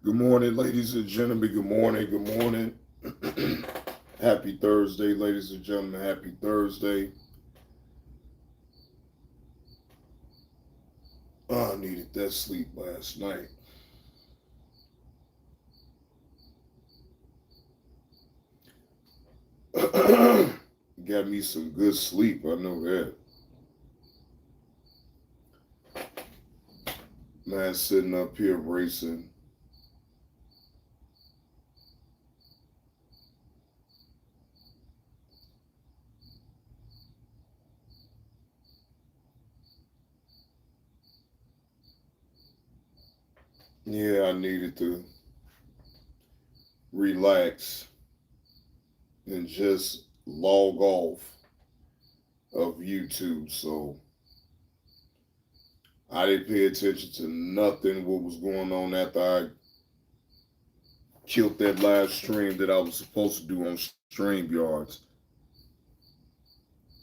Good morning, ladies and gentlemen. Good morning. Good morning. Happy Thursday, ladies and gentlemen. Happy Thursday. Oh, I needed that sleep last night. Got me some good sleep. I know that. Man, sitting up here racing. Yeah, I needed to relax and just log off of YouTube. So I didn't pay attention to nothing what was going on after I killed that live stream that I was supposed to do on StreamYards.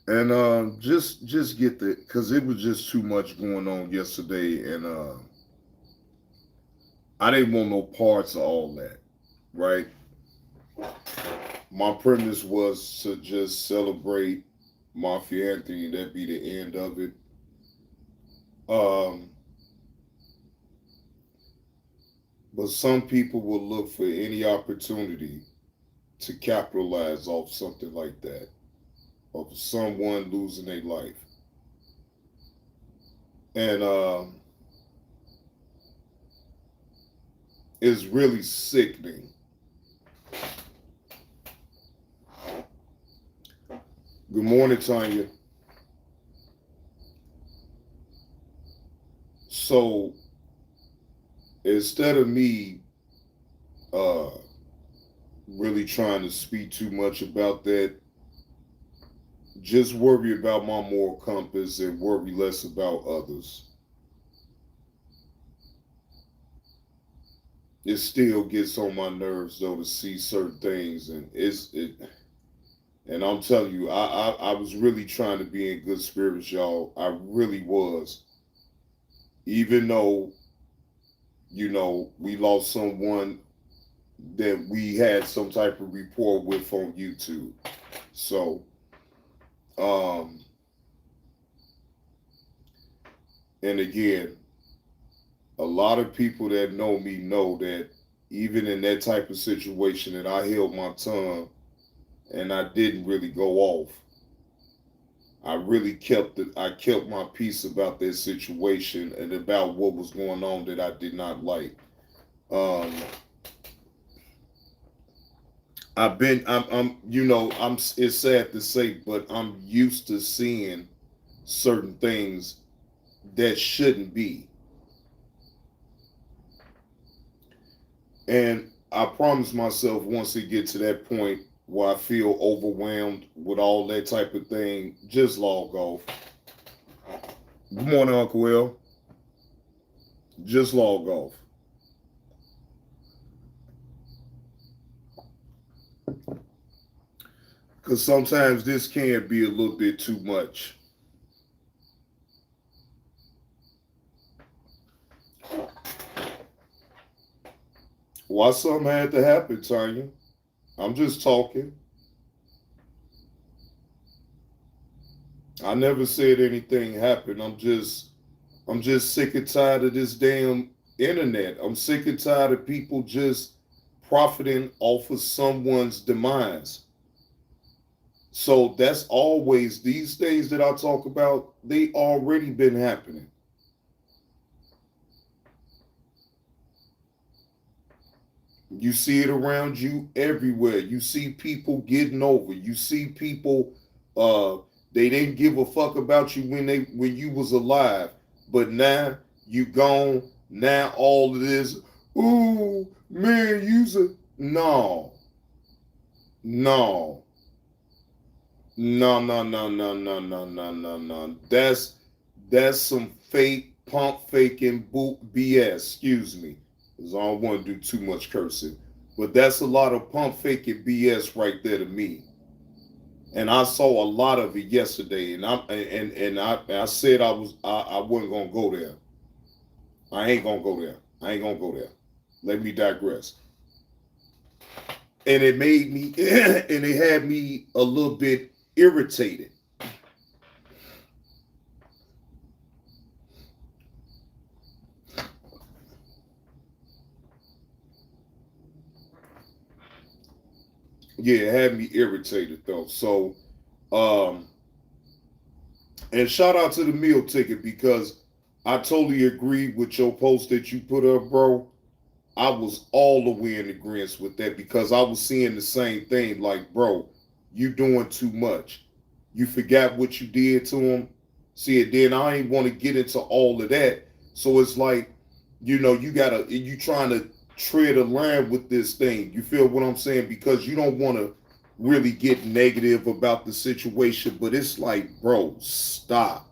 And just get the because it was just too much going on yesterday, and I didn't want no parts of all that. Right, my premise was to just celebrate Mafia Anthony. That'd be the end of it. Um, but some people will look for any opportunity to capitalize off something like that, of someone losing their life, and it's really sickening. Good morning, Tanya. So instead of me uh, really trying to speak too much about that, just worry about my moral compass and worry less about others. It still gets on my nerves though to see certain things, and and I'm telling you, I was really trying to be in good spirits, y'all. I really was, even though we lost someone that we had some type of rapport with on YouTube. So, um, and again, a lot of people that know me know that even in that type of situation, that I held my tongue and I didn't really go off. I kept my peace about that situation and about what was going on that I did not like. Um, I'm. It's sad to say, but I'm used to seeing certain things that shouldn't be, and I promise myself once it get to that point where I feel overwhelmed with all that type of thing, just log off. Good morning, Uncle Will. Just log off. Because sometimes this can be a little bit too much. Why something had to happen, Tanya? I'm just talking. I never said anything happened. I'm just sick and tired of this damn internet. I'm sick and tired of people just profiting off of someone's demise. So that's always these things that I talk about, they already been happening. You see it around you everywhere. You see people getting over. You see people uh they didn't give a fuck about you when you was alive. But now you gone. Now all of this, ooh, man, use it. No. No. No, no, no, no, no, no, no, no, no. That's some fake pump faking boot BS. Excuse me, because I don't want to do too much cursing. But that's a lot of pump faking BS right there to me. And I saw a lot of it yesterday, and I said I wasn't gonna go there. I ain't gonna go there. I ain't gonna go there. Let me digress. And it made me, and it had me a little bit irritated. Yeah, it had me irritated though. So, um, and shout out to the meal ticket because I totally agree with your post that you put up, bro. I was all the way in agreement with that because I was seeing the same thing. Like, bro, you doing too much. You forgot what you did to him. See it. Then I ain't want to get into all of that. So it's like, you trying to tread a line with this thing. You feel what I'm saying? Because you don't want to really get negative about the situation. But it's like, bro, stop.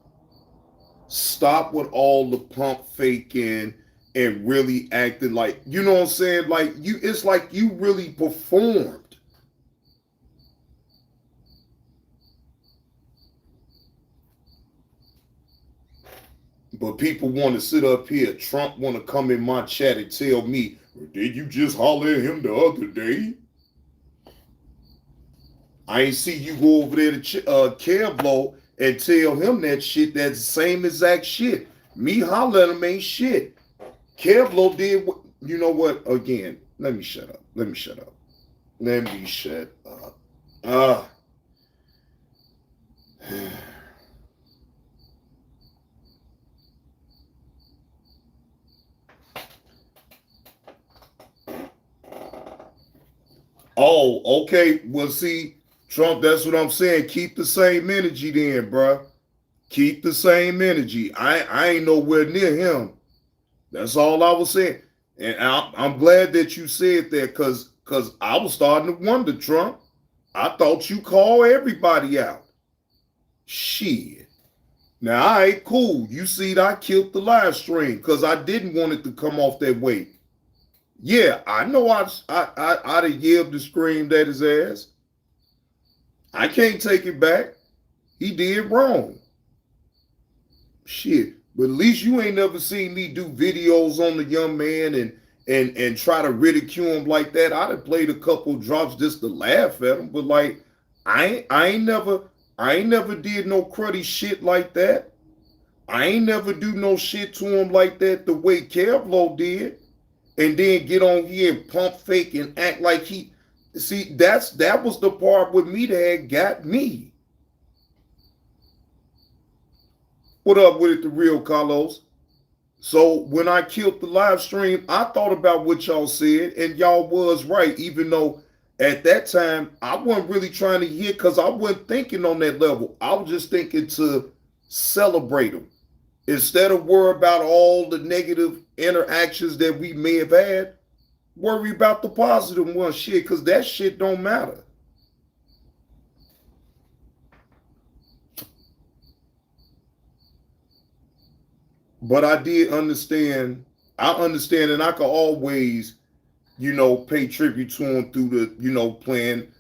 Stop with all the pump faking and really acting like, you know what I'm saying? Like it's like you really performed. But people want to sit up here. Trump want to come in my chat and tell me, did you just holler at him the other day? I ain't see you go over there to Kevlo and tell him that shit. That's the same exact shit. Me holler at him ain't shit. Kevlo did what, you know what? Again, let me shut up. Let me shut up. Let me shut up. Oh, okay. Well, see, Trump, that's what I'm saying. Keep the same energy then, bruh. Keep the same energy. I ain't nowhere near him. That's all I was saying. And I'm glad that you said that because I was starting to wonder, Trump. I thought you called everybody out. Shit. Now, all right, cool. You see, I killed the live stream because I didn't want it to come off that way. Yeah, I know I'd have yelled and screamed at his ass. I can't take it back. He did wrong. Shit. But at least you ain't never seen me do videos on the young man and try to ridicule him like that. I'd have played a couple drops just to laugh at him. But like I ain't never did no cruddy shit like that. I ain't never do no shit to him like that the way Kevlo did. And then get on here and pump fake and act like he see that was the part with me that got me. What up with it, the real Carlos? So when I killed the live stream, I thought about what y'all said, and y'all was right, even though at that time I wasn't really trying to hear because I wasn't thinking on that level. I was just thinking to celebrate them. Instead of worry about all the negative interactions that we may have had, worry about the positive one shit, because that shit don't matter. But I did understand, and I could always, pay tribute to him through the, playing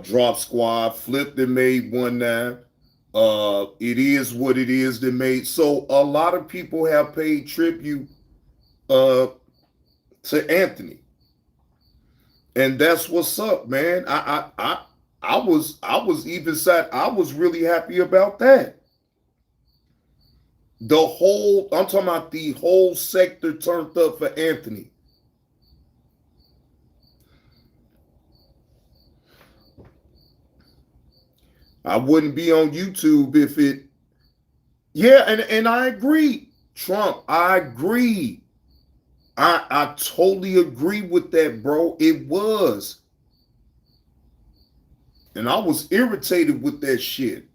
Drop Squad, Flip that made 1-9. It is what it is that made. So a lot of people have paid tribute to Anthony. And that's what's up, man. I was even sad. I was really happy about that. I'm talking about the whole sector turned up for Anthony. I wouldn't be on YouTube if it. Yeah, and I agree, Trump. I agree. I totally agree with that, bro. It was. And I was irritated with that shit.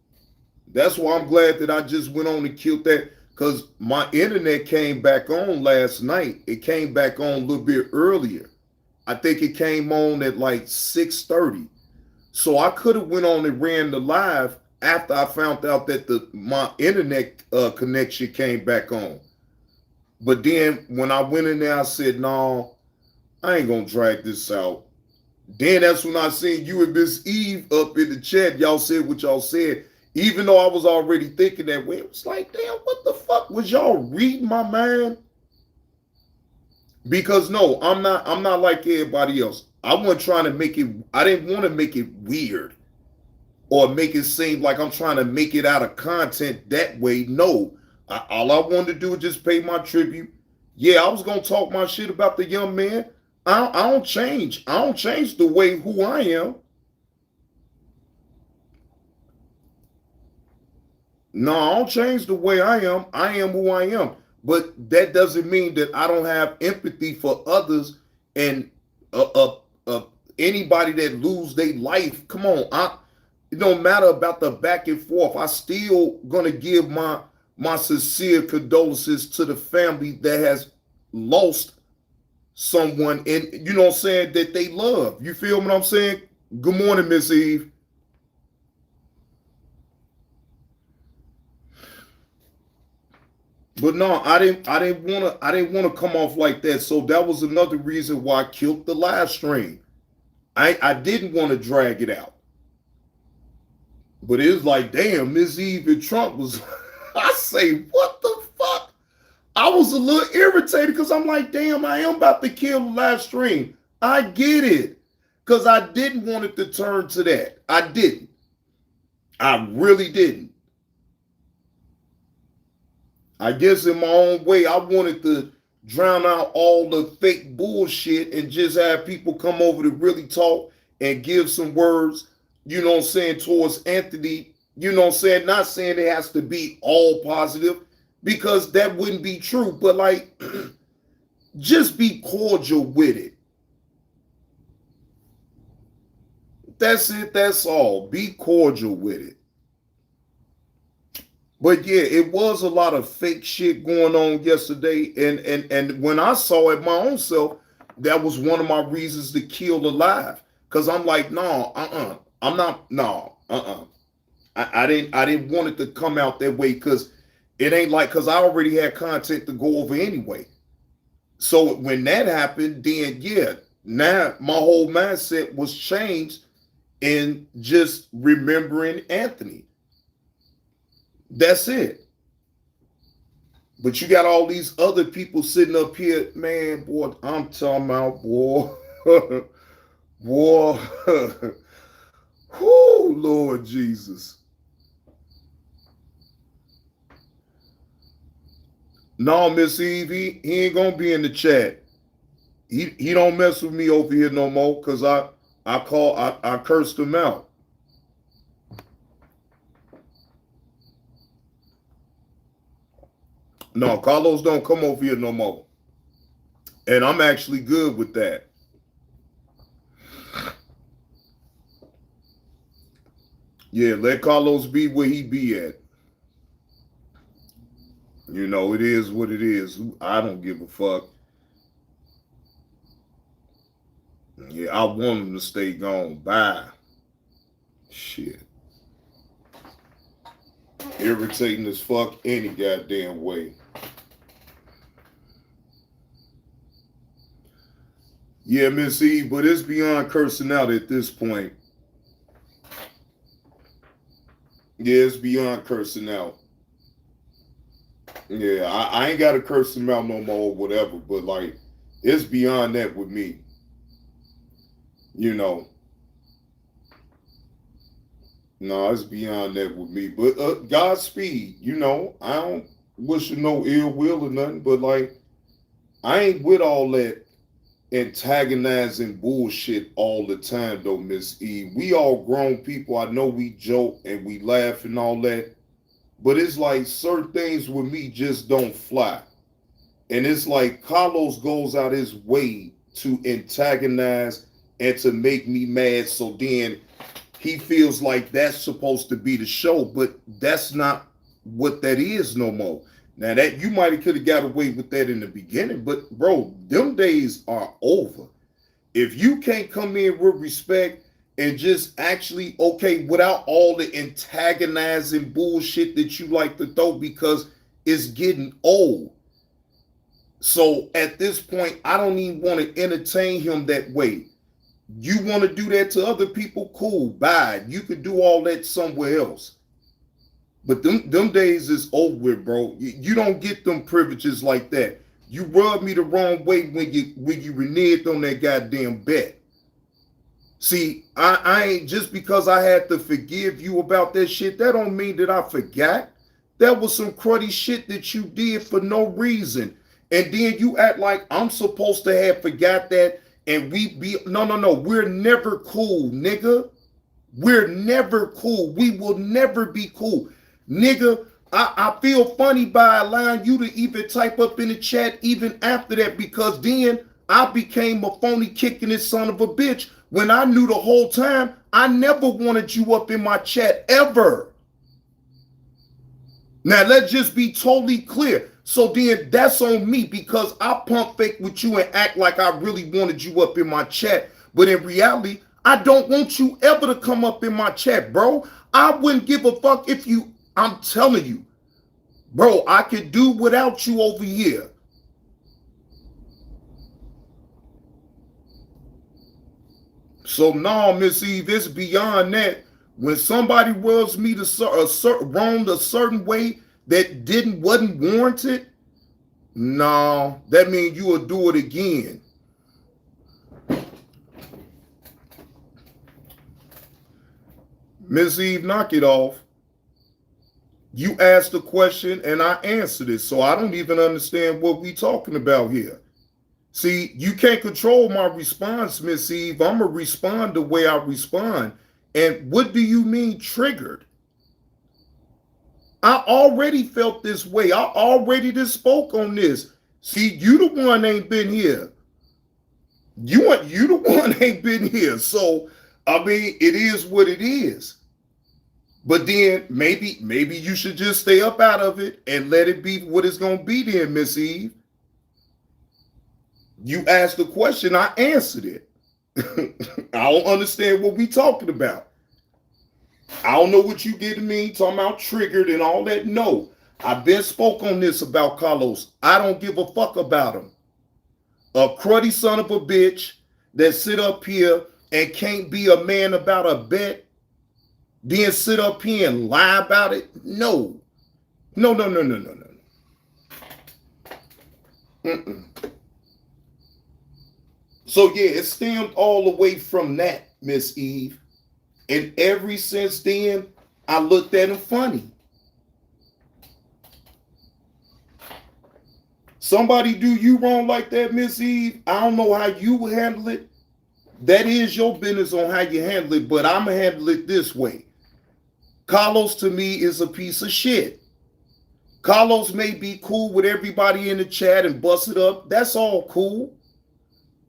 That's why I'm glad that I just went on and killed that, because my internet came back on last night. It came back on a little bit earlier. I think it came on at like 6:30. So I could have went on and ran the live after I found out that my internet connection came back on. But then when I went in there, I said, no, I ain't going to drag this out. Then that's when I seen you and Miss Eve up in the chat. Y'all said what y'all said. Even though I was already thinking that way, it was like, damn, what the fuck? Was y'all reading my mind? Because no, I'm not like everybody else. I wasn't trying to make it. I didn't want to make it weird or make it seem like I'm trying to make it out of content that way. No, all I wanted to do was just pay my tribute. Yeah, I was gonna talk my shit about the young man. I don't change. I don't change the way who I am. No, I don't change the way I am. I am who I am. But that doesn't mean that I don't have empathy for others and uh, uh, uh, anybody that lose their life. Come on, it don't matter about the back and forth. I still gonna give my sincere condolences to the family that has lost someone, and you know what I'm saying, that they love. You feel what I'm saying? Good morning, Miss Eve. But no, I didn't wanna come off like that. So that was another reason why I killed the live stream. I didn't want to drag it out. But it was like, damn, Miss Eve and Trump was I say, what the fuck? I was a little irritated because I'm like, damn, I am about to kill the live stream. I get it. Because I didn't want it to turn to that. I didn't. I really didn't. I guess in my own way, I wanted to drown out all the fake bullshit and just have people come over to really talk and give some words, you know what I'm saying, towards Anthony. You know what I'm saying? Not saying it has to be all positive because that wouldn't be true, but like, just be cordial with it. That's it. That's all. Be cordial with it. But yeah, it was a lot of fake shit going on yesterday, and when I saw it my own self, that was one of my reasons to kill the live. Cause I'm like, no, I'm not, no, I didn't want it to come out that way, cause it ain't like, cause I already had content to go over anyway. So when that happened, then yeah, now my whole mindset was changed in just remembering Anthony. That's it. But you got all these other people sitting up here, man, boy, I'm talking about, boy, boy, oh, Lord Jesus. No, Miss Eve, he ain't gonna be in the chat. He don't mess with me over here no more, cause I cursed him out. No, Carlos don't come over here no more. And I'm actually good with that. Yeah, let Carlos be where he be at. You know, it is what it is. I don't give a fuck. Yeah, I want him to stay gone. Bye. Shit. Irritating as fuck any goddamn way. Yeah, Miss E, but it's beyond cursing out at this point. Yeah, it's beyond cursing out. Yeah, I ain't got to curse him out no more or whatever, but like, it's beyond that with me. You know. No, it's beyond that with me. But Godspeed, you know, I don't wish you no ill will or nothing, but like, I ain't with all that antagonizing bullshit all the time though, Miss E. We all grown people. I know we joke and we laugh and all that, but it's like certain things with me just don't fly. And it's like Carlos goes out his way to antagonize and to make me mad. So then he feels like that's supposed to be the show, but that's not what that is no more. Now that you might have could have got away with that in the beginning, but bro, them days are over. If you can't come in with respect and just actually, okay, without all the antagonizing bullshit that you like to throw because it's getting old. So at this point, I don't even want to entertain him that way. You want to do that to other people? Cool, bye. You could do all that somewhere else. But them days is over with, bro. You don't get them privileges like that. You rubbed me the wrong way when you reneged on that goddamn bet. See, I ain't, just because I had to forgive you about that shit, that don't mean that I forgot. That was some cruddy shit that you did for no reason. And then you act like I'm supposed to have forgot that and we be, no. We're never cool, nigga. We're never cool. We will never be cool. Nigga, I feel funny by allowing you to even type up in the chat even after that, because then I became a phony kicking this son of a bitch when I knew the whole time I never wanted you up in my chat ever. Now let's just be totally clear. So then that's on me, because I pump fake with you and act like I really wanted you up in my chat. But in reality, I don't want you ever to come up in my chat, bro. I wouldn't give a fuck if you, I'm telling you, bro, I could do without you over here. So no, Miss Eve, it's beyond that. When somebody rubs me wronged a certain way that wasn't warranted, no, that means you will do it again. Miss Eve, knock it off. You asked a question and I answered it, so I don't even understand what we talking about here. See, you can't control my response, Miss Eve. I'm going to respond the way I respond. And what do you mean triggered? I already felt this way. I already just spoke on this. See, you the one ain't been here. You the one ain't been here. So, I mean, it is what it is. But then maybe you should just stay up out of it and let it be what it's going to be then, Miss Eve. You asked the question, I answered it. I don't understand what we talking about. I don't know what you did to me, talking about triggered and all that. No, I've been spoke on this about Carlos. I don't give a fuck about him. A cruddy son of a bitch that sit up here and can't be a man about a bet, then sit up here and lie about it. No. No. So yeah, it stemmed all the way from that, Miss Eve. And ever since then, I looked at him funny. Somebody do you wrong like that, Miss Eve, I don't know how you handle it. That is your business on how you handle it, but I'm going to handle it this way. Carlos to me is a piece of shit. Carlos may be cool with everybody in the chat and bust it up. That's all cool.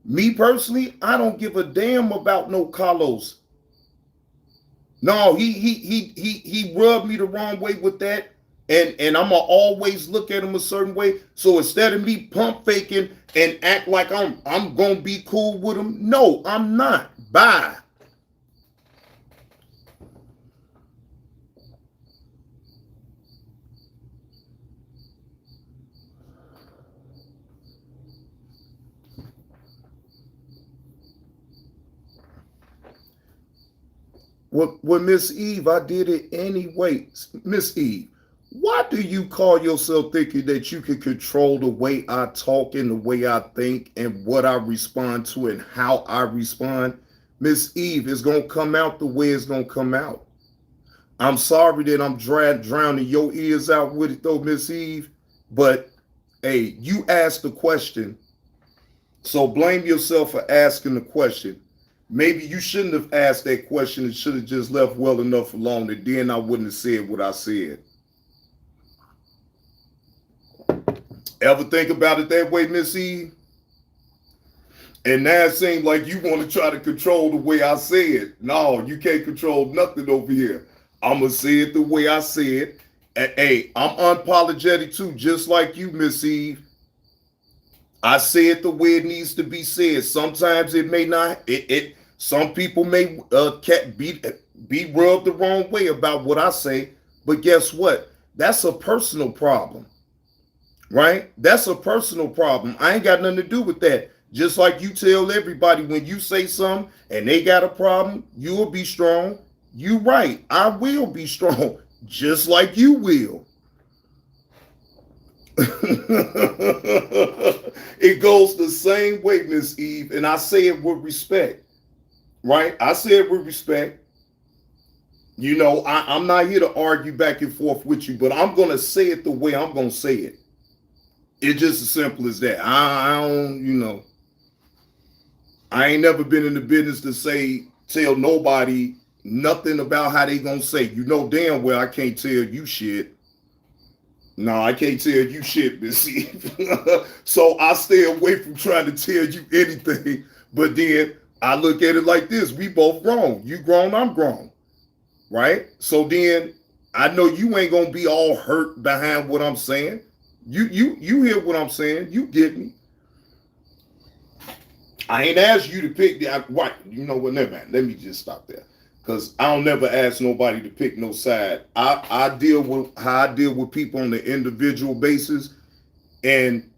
Me personally, I don't give a damn about no Carlos. No, he rubbed me the wrong way with that, and I'm gonna always look at him a certain way. So instead of me pump faking and act like I'm gonna be cool with him, no, I'm not. Bye. Well, Miss Eve, I did it anyway. Miss Eve, why do you call yourself thinking that you can control the way I talk and the way I think and what I respond to and how I respond? Miss Eve, it's going to come out the way it's going to come out. I'm sorry that I'm drowning your ears out with it though, Miss Eve. But, hey, you asked the question, so blame yourself for asking the question. Maybe you shouldn't have asked that question and should have just left well enough alone, and then I wouldn't have said what I said. Ever think about it that way, Miss Eve? And now it seems like you want to try to control the way I say it. No, you can't control nothing over here. I'm going to say it the way I say it. And, hey, I'm unapologetic too, just like you, Miss Eve. I say it the way it needs to be said. Sometimes it may not. Some people may be rubbed the wrong way about what I say. But guess what? That's a personal problem, right? That's a personal problem. I ain't got nothing to do with that. Just like you tell everybody when you say something and they got a problem, you will be strong. You right. I will be strong, just like you will. It goes the same way, Miss Eve, and I say it with respect, right? I say it with respect. You know, I'm not here to argue back and forth with you, but I'm gonna say it the way I'm gonna say it. It's just as simple as that. I don't, you know, I ain't never been in the business to tell nobody nothing about how they gonna say. You know damn well I can't tell you shit. No, I can't tell you shit, Miss Eve. So I stay away from trying to tell you anything. But then I look at it like this: we both grown. You grown, I'm grown, right? So then I know you ain't gonna be all hurt behind what I'm saying. You hear what I'm saying? You get me? I ain't asked you to pick the right. You know what? Never mind. Let me just stop there, because I don't never ask nobody to pick no side. I deal with how I deal with people on the individual basis. And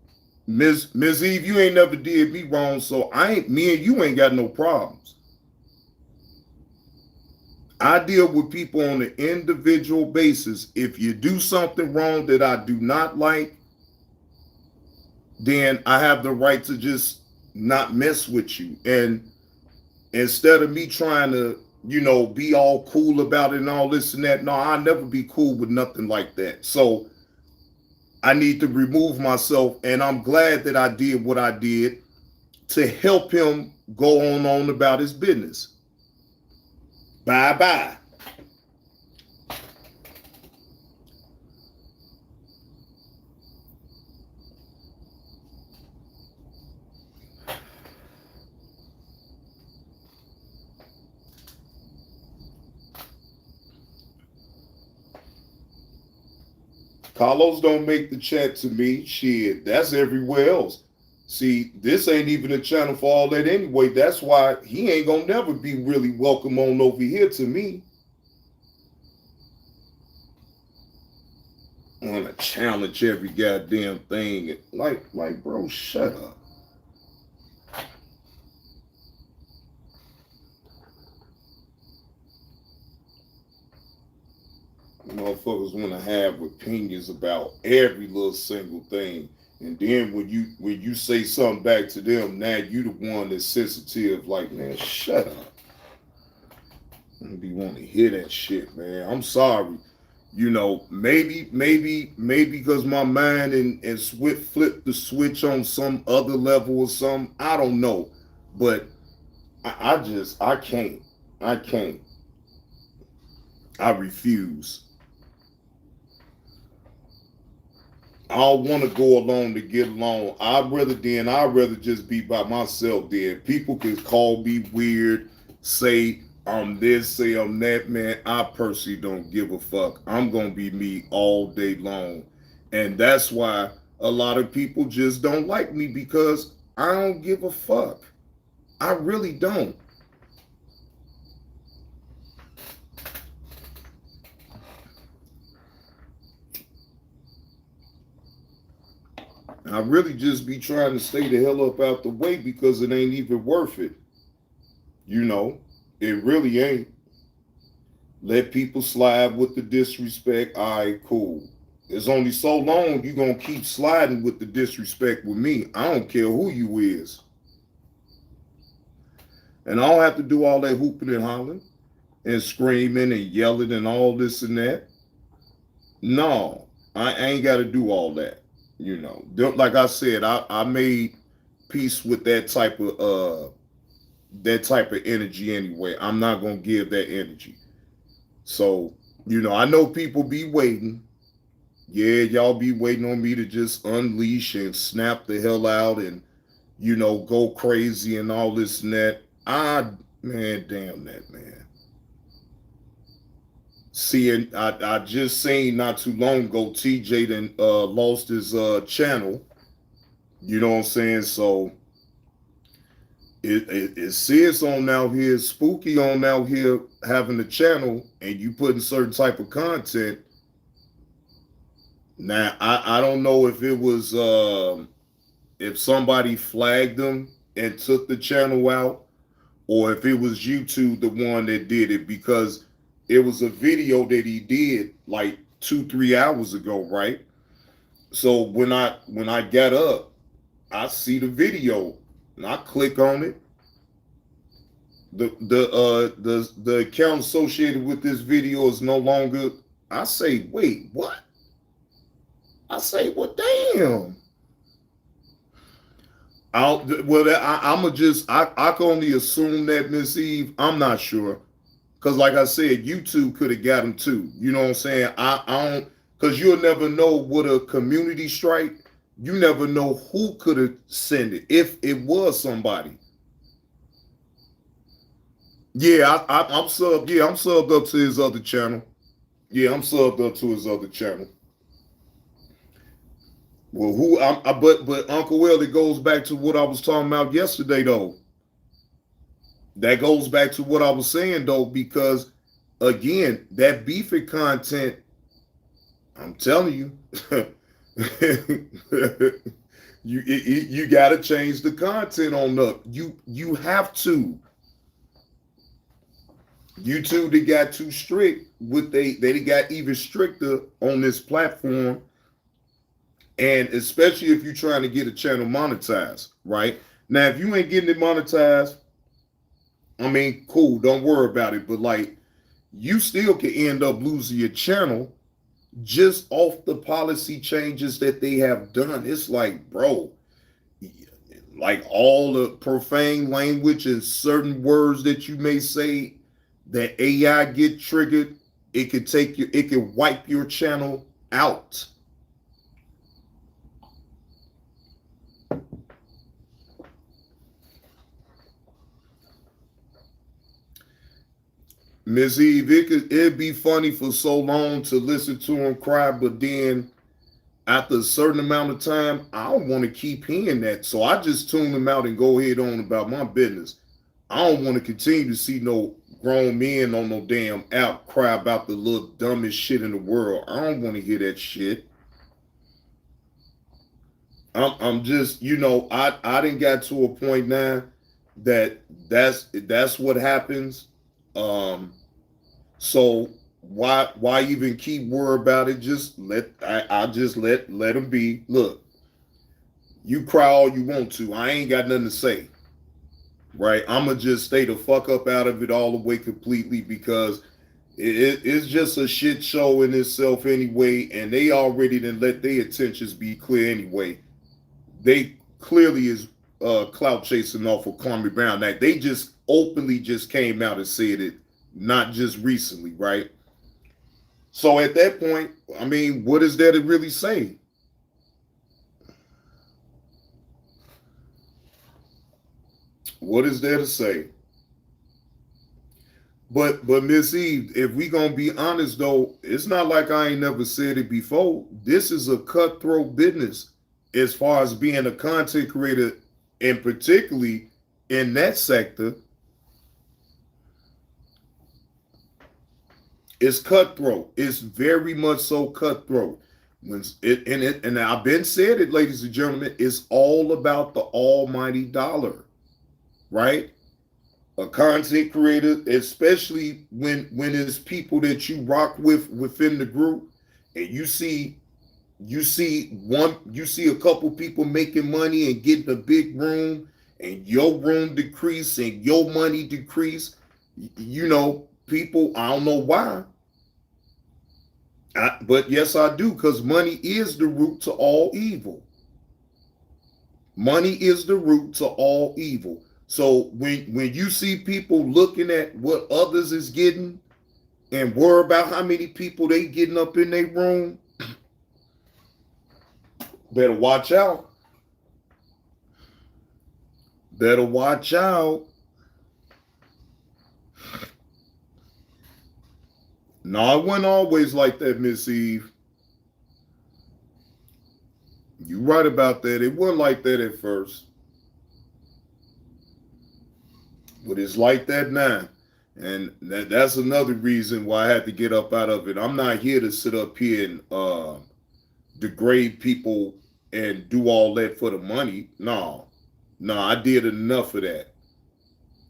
Miss Eve, you ain't never did me wrong, so I ain't me and you ain't got no problems. I deal with people on an individual basis. If you do something wrong that I do not like, then I have the right to just not mess with you. And instead of me trying to, you know, be all cool about it and all this and that, no, I'll never be cool with nothing like that. So I need to remove myself, and I'm glad that I did what I did to help him go on about his business. Bye bye. Carlos don't make the chat to me. Shit, that's everywhere else. See, this ain't even a channel for all that anyway. That's why he ain't gonna never be really welcome on over here to me. I wanna challenge every goddamn thing. Like, bro, shut up. Motherfuckers want to have opinions about every little single thing, and then when you say something back to them, now you the one that's sensitive. Like, man, shut up. I don't be wanting to hear that shit, man. I'm sorry. You know, maybe because my mind and flip the switch on some other level or something. I don't know, but I can't. I can't. I refuse. I don't want to go alone to get along. I'd rather just be by myself there. People can call me weird, say I'm this, say I'm that, man. I personally don't give a fuck. I'm gonna be me all day long. And that's why a lot of people just don't like me, because I don't give a fuck. I really don't. I really just be trying to stay the hell up out the way, because it ain't even worth it. You know, it really ain't. Let people slide with the disrespect. All right, cool. It's only so long you gonna keep sliding with the disrespect with me. I don't care who you is. And I don't have to do all that hooping and hollering and screaming and yelling and all this and that. No, I ain't got to do all that. You know, like I said, I made peace with that type of energy anyway. I'm not gonna give that energy. So, you know, I know people be waiting. Yeah, y'all be waiting on me to just unleash and snap the hell out and, you know, go crazy and all this and that. Man, damn that, man. Seeing, I just seen not too long ago, TJ then lost his channel. You know what I'm saying? So it says on out here, spooky on out here having a channel, and you putting certain type of content. Now I don't know if it was if somebody flagged them and took the channel out, or if it was YouTube the one that did it, because it was a video that he did like 2-3 hours ago, right? So when I got up, I see the video and I click on it. The account associated with this video is no longer. I say, wait, what? I say, well, damn. I can only assume that, Miss Eve. I'm not sure. Because like I said, YouTube could have got him too. You know what I'm saying? I don't, because you'll never know what a community strike. You never know who could have sent it if it was somebody. Yeah, I'm subbed. Yeah, I'm subbed up to his other channel. Yeah, I'm subbed up to his other channel. Well, but Uncle Will, it goes back to what I was talking about yesterday, though. That goes back to what I was saying, though, because again, that beefing content, I'm telling you, you got to change the content on up. You have to. YouTube, they got too strict with they got even stricter on this platform, and especially if you're trying to get a channel monetized, right? Now, if you ain't getting it monetized, I mean, cool, don't worry about it. But like, you still can end up losing your channel just off the policy changes that they have done. It's like, bro, like all the profane language and certain words that you may say that AI get triggered, it could take you, it could wipe your channel out. Ms. Eve, it'd be funny for so long to listen to him cry, but then after a certain amount of time, I don't want to keep hearing that. So I just tune him out and go ahead on about my business. I don't want to continue to see no grown men on no damn app cry about the little dumbest shit in the world. I don't want to hear that shit. I'm just, I didn't got to a point now that's what happens. So why even keep worry about it? Just I just let them be. Look, you cry all you want to. I ain't got nothing to say. Right? I'ma just stay the fuck up out of it all the way completely because it's just a shit show in itself anyway, and they already didn't let their intentions be clear anyway. They clearly is clout chasing off of Kwame Brown. Act. They just openly just came out and said it, not just recently, right? So at that point, I mean, what is there to really say? What is there to say? But Miss Eve, if we gonna be honest though, it's not like I ain't never said it before. This is a cutthroat business as far as being a content creator, and particularly in that sector. It's cutthroat. It's very much so cutthroat. And I've been said it, ladies and gentlemen, it's all about the almighty dollar, right? A content creator, especially when it's people that you rock with within the group, and you see a couple people making money and getting a big room, and your room decrease and your money decrease. People, I don't know why. But yes, I do, because money is the root to all evil. Money is the root to all evil. So when you see people looking at what others is getting and worry about how many people they getting up in their room, better watch out. Better watch out. No, it wasn't always like that, Miss Eve. You right about that. It wasn't like that at first. But it's like that now. And that's another reason why I had to get up out of it. I'm not here to sit up here and degrade people and do all that for the money. No, I did enough of that.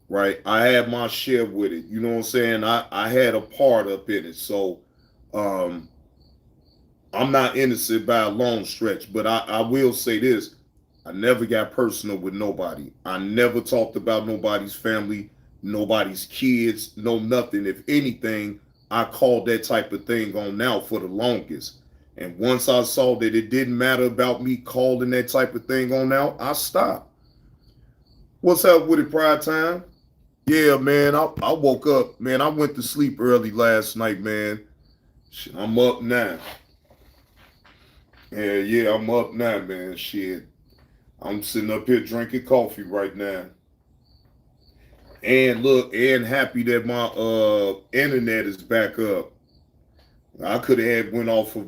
Right? I had my share with it. You know what I'm saying? I had a part up in it. So I'm not innocent by a long stretch, but I will say this. I never got personal with nobody. I never talked about nobody's family, nobody's kids, no nothing. If anything, I called that type of thing on now for the longest. And once I saw that it didn't matter about me calling that type of thing on out, I stopped. What's up with it, Pride Time? Yeah, man, I woke up, man. I went to sleep early last night, man. Shit, I'm up now. Yeah, I'm up now, man. Shit. I'm sitting up here drinking coffee right now. And look, and happy that my internet is back up. I could have had went off of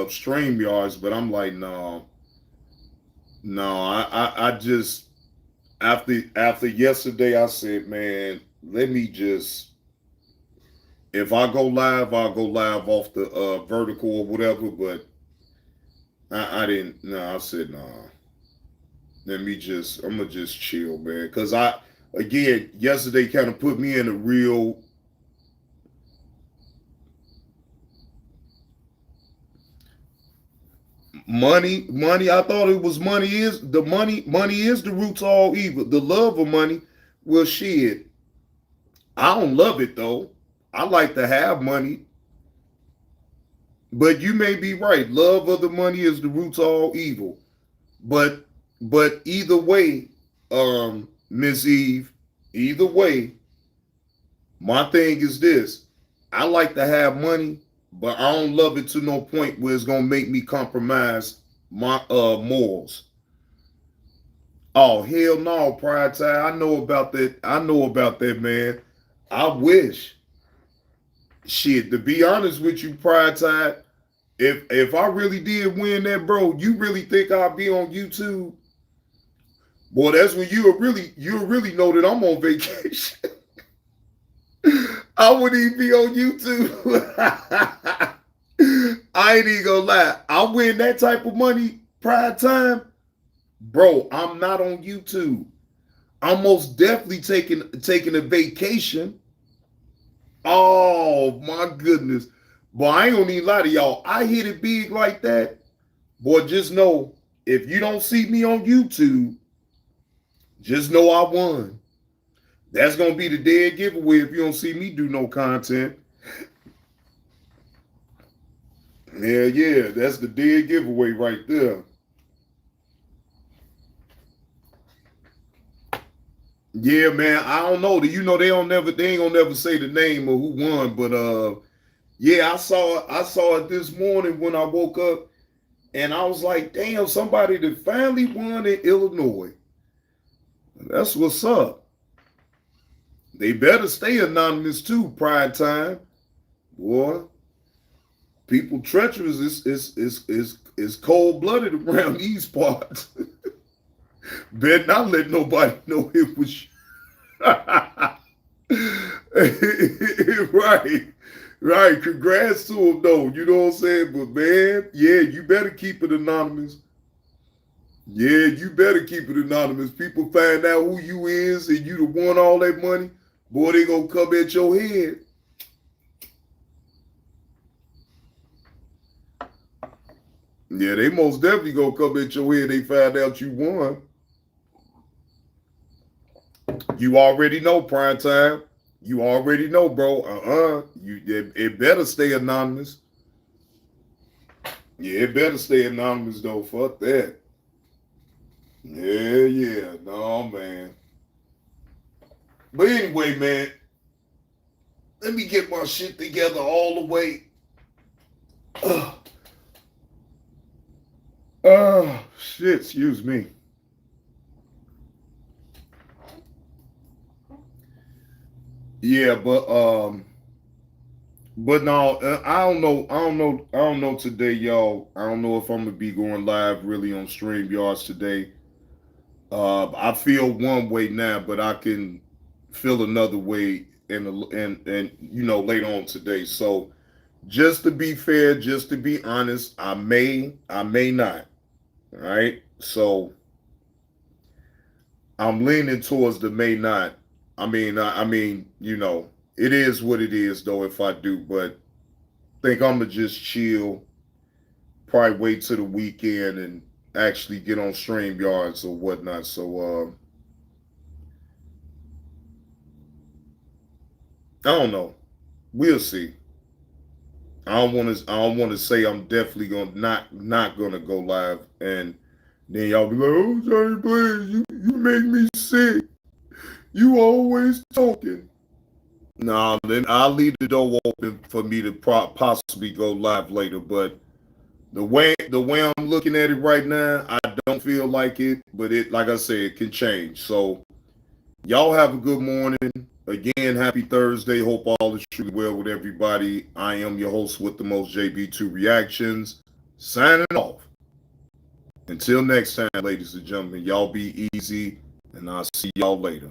StreamYards, but I'm like, no, no. I just after yesterday, I said, man, let me just. If I go live, I'll go live off the vertical or whatever. But I didn't. No, I said no. Let me just. I'm gonna just chill, man. Cause again yesterday kind of put me in a real. Money. I thought it was money is the money. Money is the root to all evil. The love of money. Well, shit. I don't love it though. I like to have money, but you may be right. Love of the money is the root to all evil. But either way, Miss Eve, either way, my thing is this. I like to have money, but I don't love it to no point where it's gonna make me compromise my morals. Oh hell no, Pride Time. I know about that. I know about that, man. I wish. Shit, to be honest with you, Pride Time, if I really did win that, bro, you really think I'll be on YouTube? Boy, that's when you'll really know that I'm on vacation. I wouldn't even be on YouTube. I ain't even gonna lie. I win that type of money, Pride Time, bro. I'm not on YouTube. I'm most definitely taking a vacation. Oh my goodness. Boy, I ain't gonna even lie to y'all. I hit it big like that. Boy, just know if you don't see me on YouTube, just know I won. That's gonna be the dead giveaway if you don't see me do no content. Yeah, that's the dead giveaway right there. Yeah, man, I don't know. You know they ain't gonna never say the name of who won, but yeah, I saw it this morning when I woke up, and I was like, damn, somebody that finally won in Illinois. That's what's up. They better stay anonymous too, Pride Time. Boy, people treacherous is cold blooded around these parts. Better not let nobody know it was right. Right. Congrats to him though. You know what I'm saying? But man, yeah, you better keep it anonymous. Yeah, you better keep it anonymous. People find out who you is and you the won all that money, boy, they gonna come at your head. Yeah, they most definitely gonna come at your head. They find out you won. You already know, Prime Time. You already know, bro. It better stay anonymous. Yeah, it better stay anonymous though. Fuck that. Yeah. No, man. But anyway, man, let me get my shit together all the way. Shit, excuse me. Yeah, but no, I don't know today, y'all. I don't know if I'm gonna be going live really on StreamYards today. I feel one way now, but I can feel another way and later on today. So just to be fair, just to be honest, I may not. All right. So I'm leaning towards the may not. I mean, it is what it is though if I do, but think I'm gonna just chill probably wait till the weekend and actually get on StreamYards or whatnot. So I don't know. We'll see. I don't want to say I'm definitely gonna not gonna go live, and then y'all be like, "Oh, Johnny Blaze, you make me sick. You always talking." Nah, then I'll leave the door open for me to possibly go live later. But the way I'm looking at it right now, I don't feel like it. But it, like I said, it can change. So y'all have a good morning. Again, happy Thursday. Hope all is truly well with everybody. I am your host with the most, JB2 Reactions. Signing off. Until next time, ladies and gentlemen, y'all be easy, and I'll see y'all later.